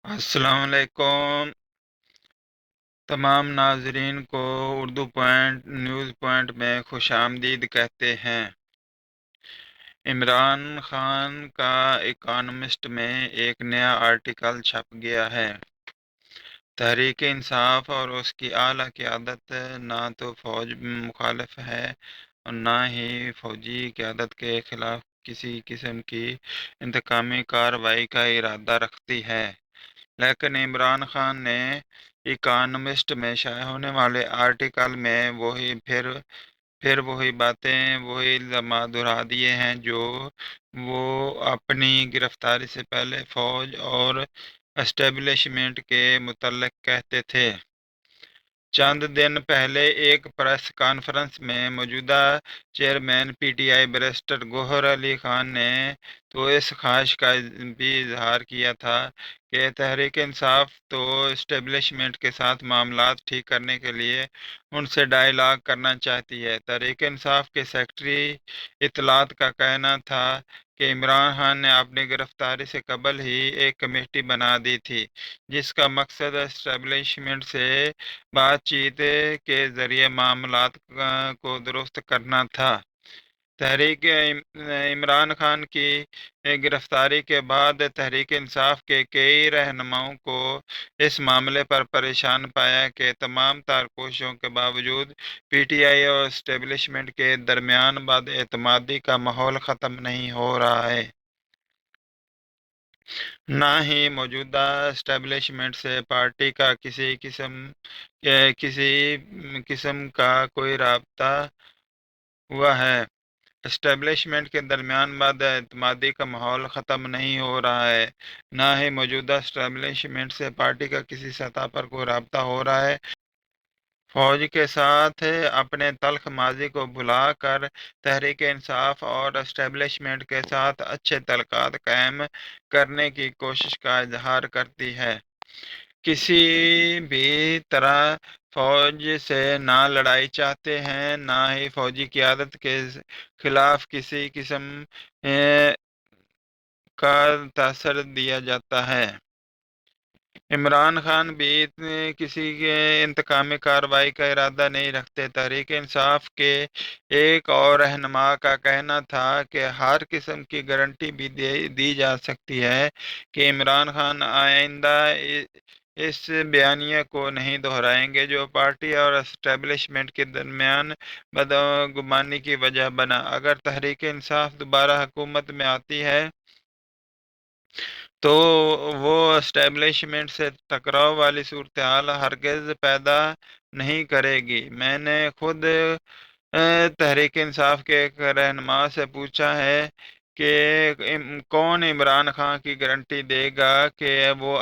السلام علیکم تمام ناظرین کو اردو پوائنٹ نیوز پوائنٹ میں خوش آمدید کہتے ہیں۔ عمران خان کا اکانومسٹ میں ایک نیا آرٹیکل چھپ گیا ہے۔ تحریک انصاف اور اس کی اعلیٰ قیادت نہ تو فوج مخالف ہے اور نہ ہی فوجی قیادت کے خلاف کسی قسم کی انتقامی کارروائی کا ارادہ رکھتی ہے، لیکن عمران خان نے اکانومسٹ میں شائع ہونے والے آرٹیکل میں پھر وہی باتیں، وہی الزامات دہرا دیے ہیں جو وہ اپنی گرفتاری سے پہلے فوج اور اسٹیبلشمنٹ کے متعلق کہتے تھے۔ چند دن پہلے ایک پریس کانفرنس میں موجودہ chairman P T I barrister Gohar Ali Khan نے تو اس خواہش کا بھی اظہار کیا تھا کہ تحریک انصاف تو اسٹیبلشمنٹ کے ساتھ معاملات ٹھیک کرنے کے لیے ان سے ڈائیلاگ کرنا چاہتی ہے۔ تحریک انصاف کے سیکرٹری اطلاعات کا کہنا تھا کہ عمران خان نے اپنی گرفتاری سے قبل ہی ایک کمیٹی بنا دی تھی جس کا مقصد اسٹیبلشمنٹ سے بات چیت کے ذریعے معاملات کو درست کرنا تھا۔ تحریک عمران خان کی گرفتاری کے بعد تحریک انصاف کے کئی رہنماؤں کو اس معاملے پر پریشان پایا کہ تمام تار کوششوں کے باوجود پی ٹی آئی اور اسٹیبلشمنٹ کے درمیان بد اعتمادی کا ماحول ختم نہیں ہو رہا ہے۔ نہ ہی موجودہ اسٹیبلشمنٹ سے پارٹی کا کسی قسم کا کوئی رابطہ ہوا ہے۔ اسٹیبلشمنٹ کے درمیان بد اعتمادی کا ماحول ختم نہیں ہو رہا ہے، نہ ہی موجودہ اسٹیبلشمنٹ سے پارٹی کا کسی سطح پر کوئی رابطہ ہو رہا ہے۔ فوج کے ساتھ اپنے تلخ ماضی کو بھلا کر تحریک انصاف اور اسٹیبلشمنٹ کے ساتھ اچھے تعلقات قائم کرنے کی کوشش کا اظہار کرتی ہے۔ کسی بھی طرح فوج سے نہ لڑائی چاہتے ہیں، نہ ہی فوجی قیادت کے خلاف کسی قسم کا تاثر دیا جاتا ہے۔ عمران خان بھی کسی انتقامی کارروائی کا ارادہ نہیں رکھتے۔ تحریک انصاف کے ایک اور رہنما کا کہنا تھا کہ ہر قسم کی گارنٹی بھی دی جا سکتی ہے کہ عمران خان آئندہ اس بیانیے کو نہیں دہرائیں گے جو پارٹی اور اسٹیبلشمنٹ کے درمیان بدگمانی کی وجہ بنا۔ اگر تحریک انصاف دوبارہ حکومت میں آتی ہے تو وہ اسٹیبلشمنٹ سے ٹکراؤ والی صورتحال ہرگز پیدا نہیں کرے گی۔ میں نے خود تحریک انصاف کے ایک رہنما سے پوچھا ہے کہ کون عمران خان کی گارنٹی دے گا کہ وہ